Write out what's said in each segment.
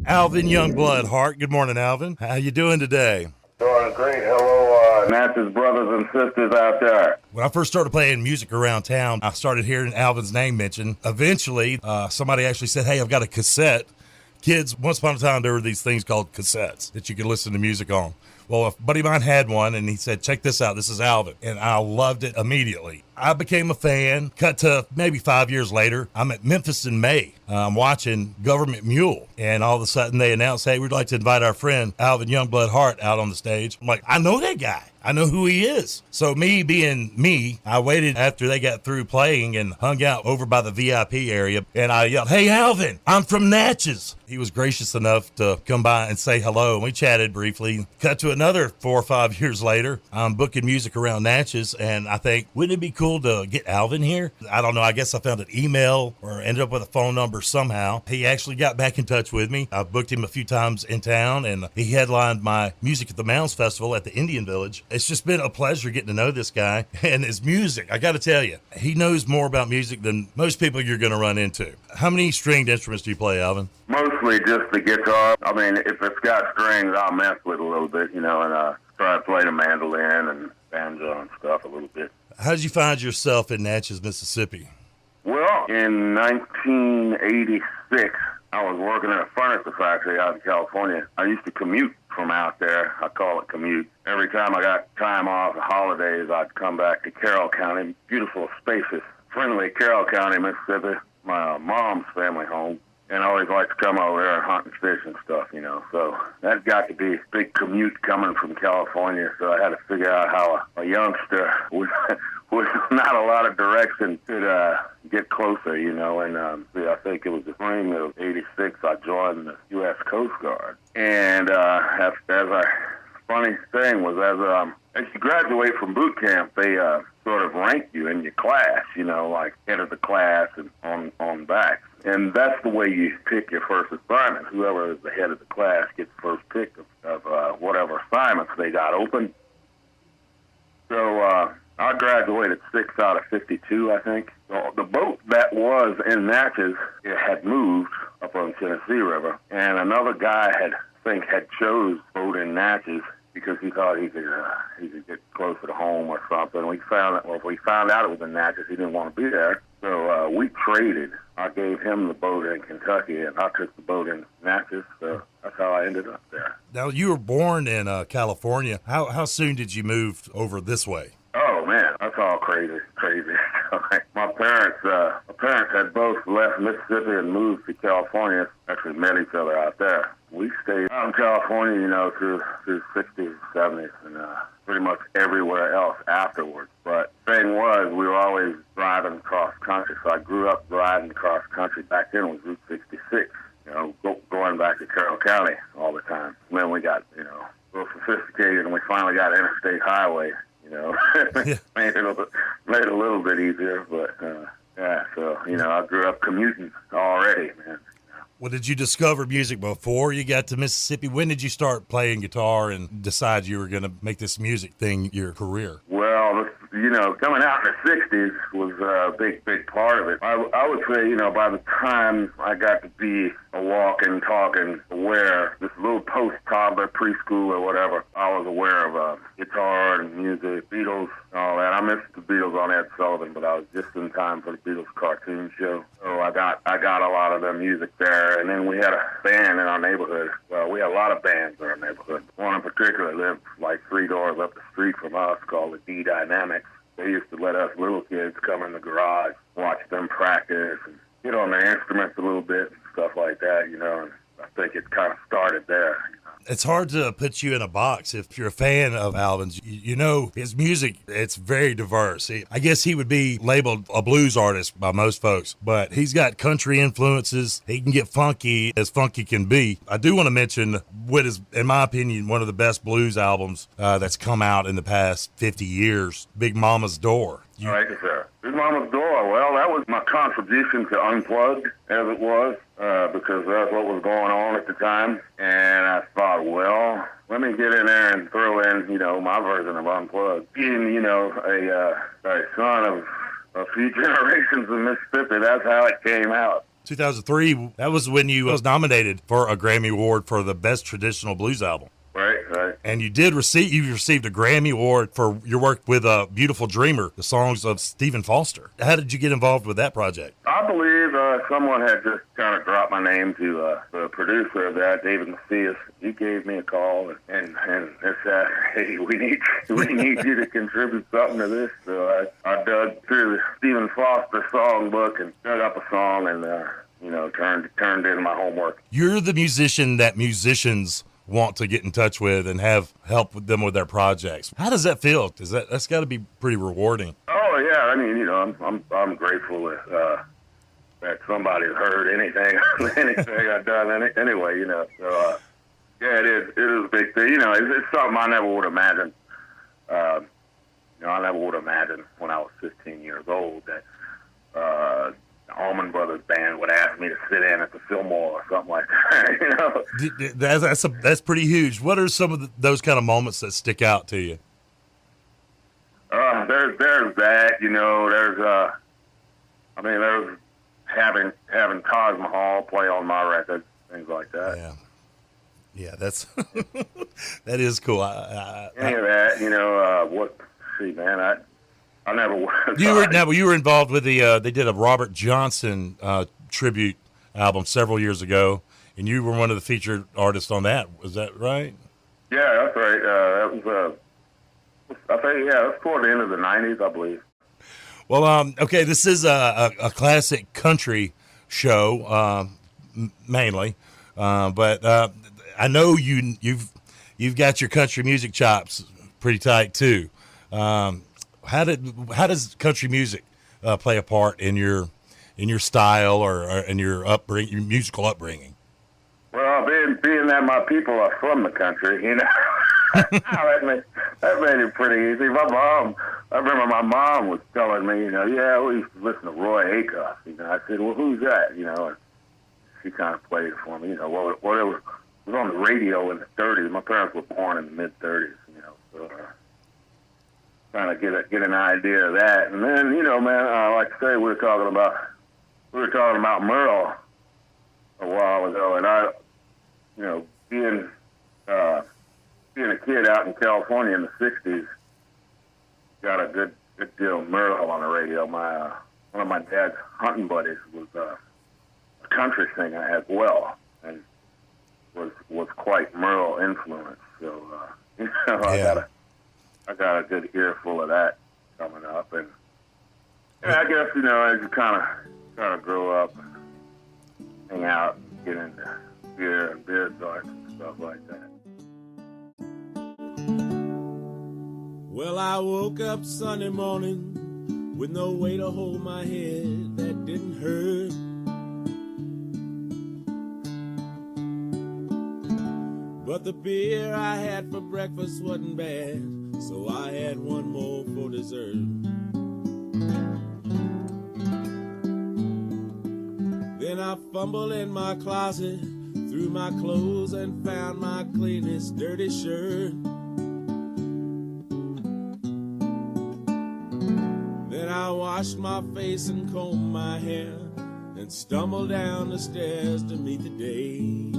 Alvin Youngblood Hart. Good morning, Alvin. How you doing today? Doing great. Hello, Natchez brothers and sisters out there. When I first started playing music around town, I started hearing Alvin's name mentioned. Eventually, somebody actually said, hey, I've got a cassette. Kids, once upon a time, there were these things called cassettes that you could listen to music on. Well, a buddy of mine had one, and he said, check this out. This is Alvin. And I loved it immediately. I became a fan. Cut to maybe 5 years later, I'm at Memphis in May. I'm watching Government Mule, and all of a sudden they announced, hey, we'd like to invite our friend Alvin Youngblood Hart out on the stage. I'm like, I know that guy. I know who he is. So me being me, I waited after they got through playing and hung out over by the VIP area, and I yelled, hey, Alvin, I'm from Natchez. He was gracious enough to come by and say hello, and we chatted briefly. Cut to another 4 or 5 years later, I'm booking music around Natchez, and I think, wouldn't it be cool to get Alvin here? I don't know. I guess I found an email or ended up with a phone number somehow. He actually got back in touch with me. I booked him a few times in town, and he headlined my Music at the Mounds Festival at the Indian Village. It's just been a pleasure getting to know this guy and his music. I got to tell you, he knows more about music than most people you're going to run into. How many stringed instruments do you play, Alvin? Mostly just the guitar. I mean, if it's got strings, I'll mess with a little bit, and try to play the mandolin and banjo and stuff a little bit. How did you find yourself in Natchez, Mississippi? Well, in 1986, I was working in a furniture factory out in California. I used to commute from out there. I call it commute. Every time I got time off, holidays, I'd come back to Carroll County, beautiful, spacious, friendly Carroll County, Mississippi, my mom's family home. And I always like to come over there and hunt and fish and stuff, So that got to be a big commute coming from California. So I had to figure out how a youngster with not a lot of direction could get closer, And I think it was the spring of '86 I joined the U.S. Coast Guard. And funny thing was as you graduate from boot camp, they sort of rank you in your class, like head of the class and on back. And that's the way you pick your first assignment. Whoever is the head of the class gets first pick of whatever assignments they got open. So I graduated 6 out of 52, I think. So the boat that was in Natchez, it had moved up on the Tennessee River, and another guy had chose boat in Natchez because he thought he could get closer to home or something. We found out it was in Natchez, he didn't want to be there. So we traded. I gave him the boat in Kentucky, and I took the boat in Natchez. So that's how I ended up there. Now, you were born in California. How soon did you move over this way? Oh, man, that's all crazy. My parents had both left Mississippi and moved to California. Actually met each other out there. We stayed out in California, through 60s, 70s, and pretty much everywhere else afterwards. But the thing was, we were always driving cross country. So I grew up driving cross country. Back then it was Route 66, going back to Carroll County all the time. And then we got, a little sophisticated, and we finally got interstate highway. Made it a little bit easier, but so I grew up commuting already, man. Well, did you discover music before you got to Mississippi? When did you start playing guitar and decide you were going to make this music thing your career? Well, coming out in the 60s was a big part of it. I would say, by the time I got to be a walking, talking, aware, this little post-toddler, preschool or whatever, I was aware of guitar and music, Beatles, and all that. I missed the Beatles on Ed Sullivan, but I was just in time for the Beatles cartoon show. So I got a lot of their music there. And then we had a band in our neighborhood. Well, we had a lot of bands in our neighborhood. One in particular lived like 3 doors up the street from us called the D Dynamics. They used to let us little kids come in the garage, watch them practice, and get on their instruments a little bit and stuff like that, and I think it kind of started there. It's hard to put you in a box if you're a fan of Alvin's. His music, it's very diverse. I guess he would be labeled a blues artist by most folks, but he's got country influences. He can get funky as funky can be. I do want to mention what is, in my opinion, one of the best blues albums that's come out in the past 50 years, Big Mama's Door. Thank you, sir. Big Mama's Door, well, that was my contribution to Unplugged, as it was, because that's what was going on at the time. And I thought, well, let me get in there and throw in, my version of Unplugged. Being, a son of a few generations in Mississippi, that's how it came out. 2003, that was when you was nominated for a Grammy Award for the Best Traditional Blues Album. Right. And you received a Grammy Award for your work with Beautiful Dreamer, the songs of Stephen Foster. How did you get involved with that project? I believe someone had just kind of dropped my name to the producer of that, David Macias. He gave me a call and said, hey, we need you to contribute something to this. So I dug through the Stephen Foster songbook and dug up a song and, turned in my homework. You're the musician that musicians want to get in touch with and have help with them with their projects. How does that feel? That's got to be pretty rewarding. Oh yeah, I mean, I'm grateful that somebody heard anything I've done anyway. So yeah, it is a big thing. It's something I never would imagine. I never would imagine when I was 15 years old that the Allman Brothers Band would ask me to sit in at the Fillmore or something like that. That's pretty huge. What are some of those kind of moments that stick out to you? There's that. There's having Taj Mahal play on my record, things like that. Yeah, that's that is cool. Any of that, I never was. You were involved with they did a Robert Johnson tribute album several years ago, and you were one of the featured artists on that. Was that right? Yeah, that's right. That was I think that's toward the end of the '90s, I believe. Well, okay, this is a classic country show mainly, but I know you've got your country music chops pretty tight too. How does country music play a part in your style or in your musical upbringing? Well, being that my people are from the country, that made it pretty easy. I remember my mom was telling me, we used to listen to Roy Acuff. I said, well, who's that? And she kind of played it for me. It was on the radio in the 30s. My parents were born in the mid 30s. So trying to get an idea of that. And then, like I say, we were talking about Merle a while ago, and I, being a kid out in California in the '60s, got a good deal of Merle on the radio. One of my dad's hunting buddies was a country singer as well, and was quite Merle influenced. So I got a good earful of that coming up, and I guess as you kind of grow up, and hang out, get into beer and beer darts and stuff like that. Well, I woke up Sunday morning with no way to hold my head that didn't hurt. But the beer I had for breakfast wasn't bad, so I had one more for dessert. Then I fumbled in my closet, threw my clothes and found my cleanest dirty shirt. Then I washed my face and combed my hair and stumbled down the stairs to meet the day.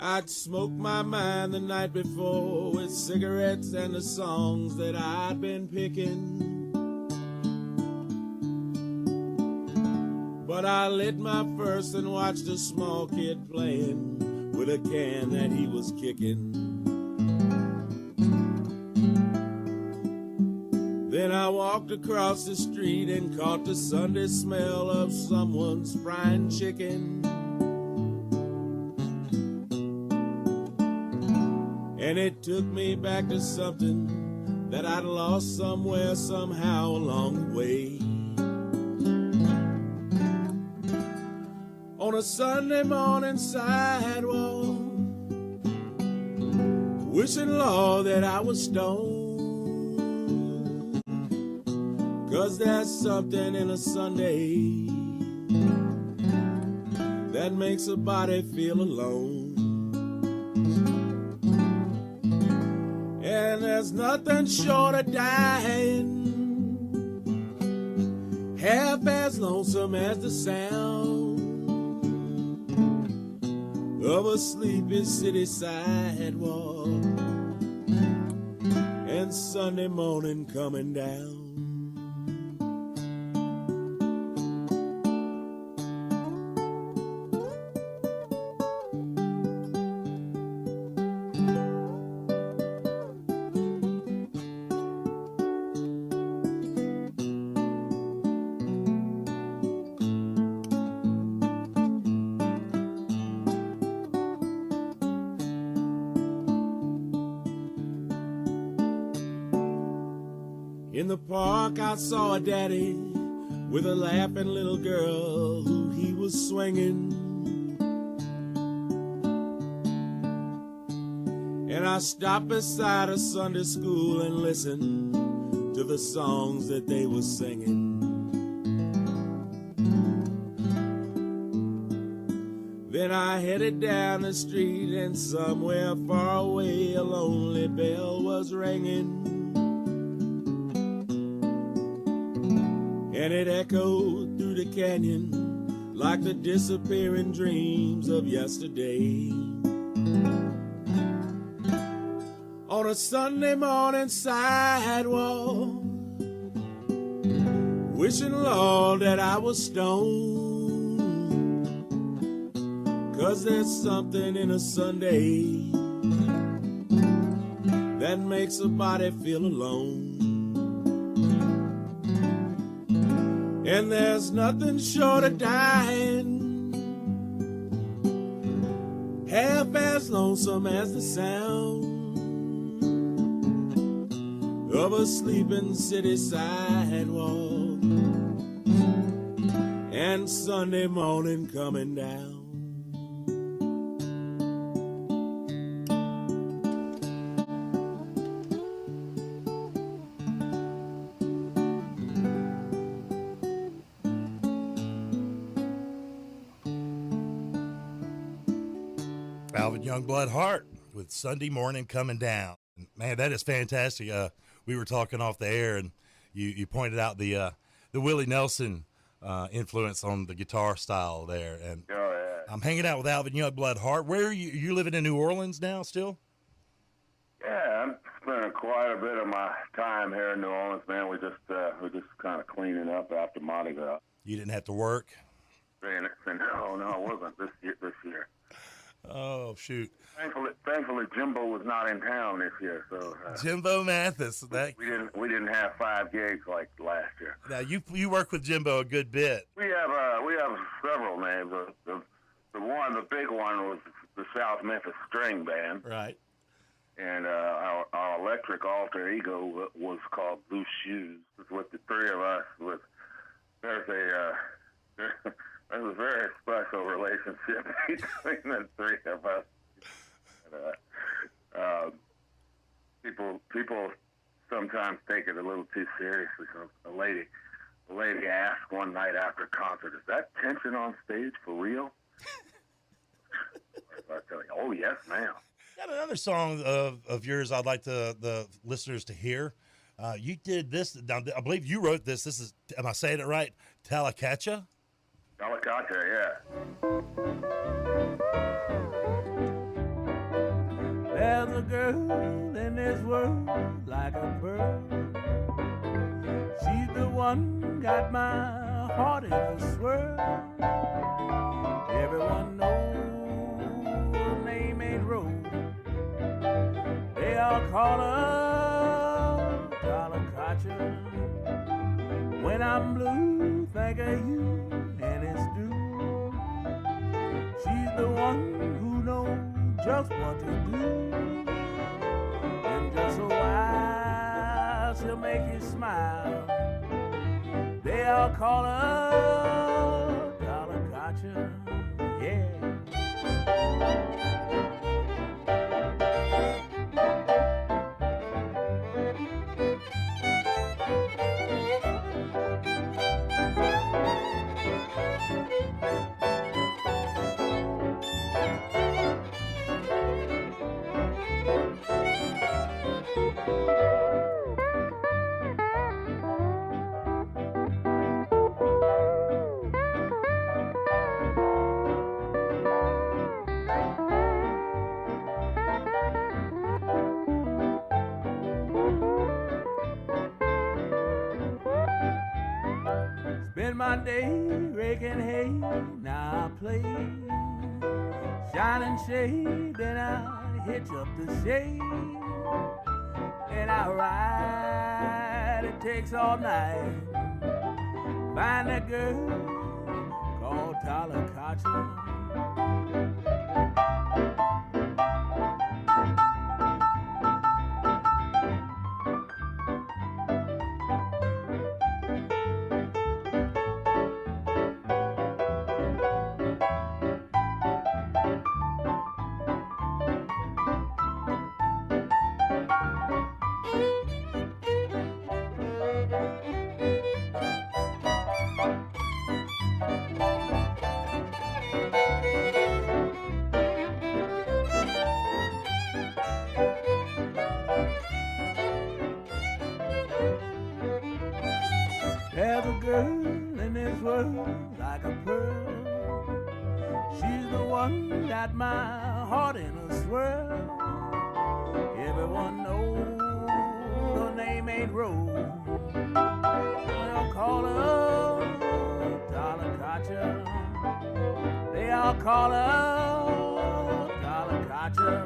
I'd smoked my mind the night before with cigarettes and the songs that I'd been picking. But I lit my first and watched a small kid playing with a can that he was kicking. Then I walked across the street and caught the Sunday smell of someone's frying chicken. And it took me back to something that I'd lost somewhere, somehow along the way. On a Sunday morning sidewalk, wishing, Lord, that I was stoned. 'Cause there's something in a Sunday that makes a body feel alone. And there's nothing short of dying half as lonesome as the sound of a sleepy city sidewalk and Sunday morning coming down. In the park I saw a daddy with a laughing little girl who he was swinging. And I stopped beside a Sunday school and listened to the songs that they were singing. Then I headed down the street and somewhere far away a lonely bell was ringing. And it echoed through the canyon like the disappearing dreams of yesterday. On a Sunday morning sidewalk, wishing, Lord, that I was stoned, 'cause there's something in a Sunday that makes a body feel alone. And there's nothing short of dying, half as lonesome as the sound of a sleeping city sidewalk and Sunday morning coming down. Alvin Youngblood Hart with Sunday Morning Coming Down. Man, that is fantastic. We were talking off the air, and you pointed out the Willie Nelson influence on the guitar style there. And Oh, yeah. I'm hanging out with Alvin Youngblood Hart. Where are you? You living in New Orleans now still? Yeah, I'm spending quite a bit of my time here in New Orleans, man. We're just kind of cleaning up after Mardi Gras. You didn't have to work? No, it wasn't this year. Oh, shoot. Thankfully, Jimbo was not in town this year, so Jimbo Mathis. we didn't have 5 gigs like last year. Now you work with Jimbo a good bit. We have several names. The big one was the South Memphis String Band, Right. and our electric alter ego was called Loose Shoes. With the three of us, there's a very special relationship between the three of us. People sometimes take it a little too seriously. So a lady asked one night after a concert, "Is that tension on stage for real?" I tell you, "Oh yes, ma'am." Got another song of yours I'd like the listeners to hear. You did this. Now, I believe you wrote this. This is, am I saying it right? Talakatcha? Talakatcha, yeah. There's a girl in this world like a pearl. She's the one got my heart in a swirl. Everyone knows her name ain't Rose. They all call her Talakatcha. When I'm blue, think of you, and it's true. She's the one who knows just what to do. In just a while, she'll make you smile. They all call her Talakatcha, yeah. Spend my day raking hay, now I play shining shade, then I hitch up the shade, and I ride, it takes all night, find a girl called Talakacha. There's a girl in this world like a pearl. She's the one got my heart in a swirl. Everyone knows her name ain't Rose. They'll call her Talakacha. They all call her Talakacha.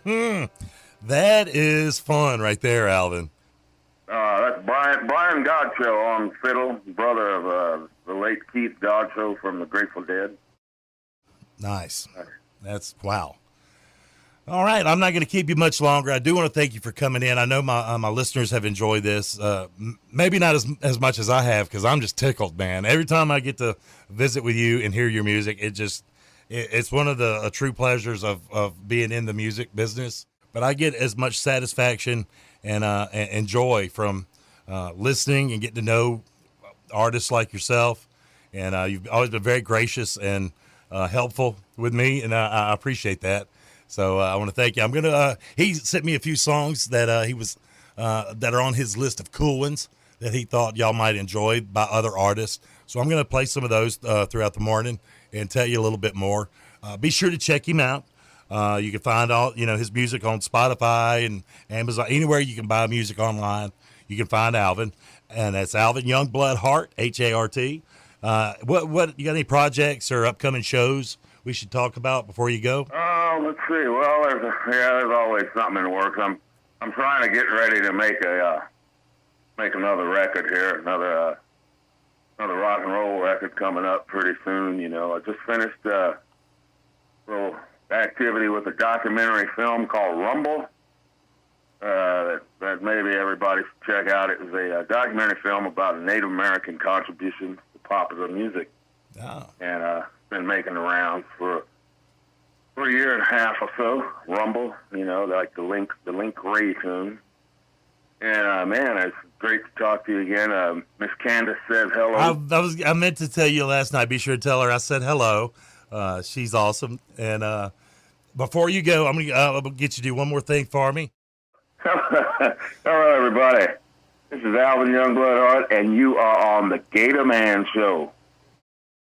Yeah. That is fun right there, Alvin. That's Brian Godcho on fiddle, brother of the late Keith Godcho from the Grateful Dead. Nice. That's wow. All right, I'm not going to keep you much longer. I do want to thank you for coming in. I know my listeners have enjoyed this. Maybe not as much as I have, because I'm just tickled, man. Every time I get to visit with you and hear your music, it's one of the true pleasures of being in the music business. But I get as much satisfaction and joy from listening and getting to know artists like yourself. And you've always been very gracious and helpful with me, and I appreciate that. So I want to thank you. I'm gonna. He sent me a few songs that that are on his list of cool ones that he thought y'all might enjoy by other artists. So I'm gonna play some of those throughout the morning and tell you a little bit more. Be sure to check him out. You can find all his music on Spotify and Amazon, anywhere you can buy music online. You can find Alvin, and that's Alvin Youngblood Hart, H-A-R-T. What you got any projects or upcoming shows we should talk about before you go? Let's see. Well, there's always something in the works. I'm trying to get ready to make another record here, another rock and roll record coming up pretty soon. I just finished a little activity with a documentary film called Rumble. That maybe everybody should check out. It was a documentary film about Native American contributions to popular music. Oh. And been making the rounds for a year and a half or so. Rumble, like the Link Ray tune. And man, it's great to talk to you again. Miss Candace says hello. I meant to tell you last night. Be sure to tell her I said hello. She's awesome. And before you go, I'm gonna get you to do one more thing for me. Hello, everybody. This is Alvin Youngblood Hart, and you are on the GatorMan Show.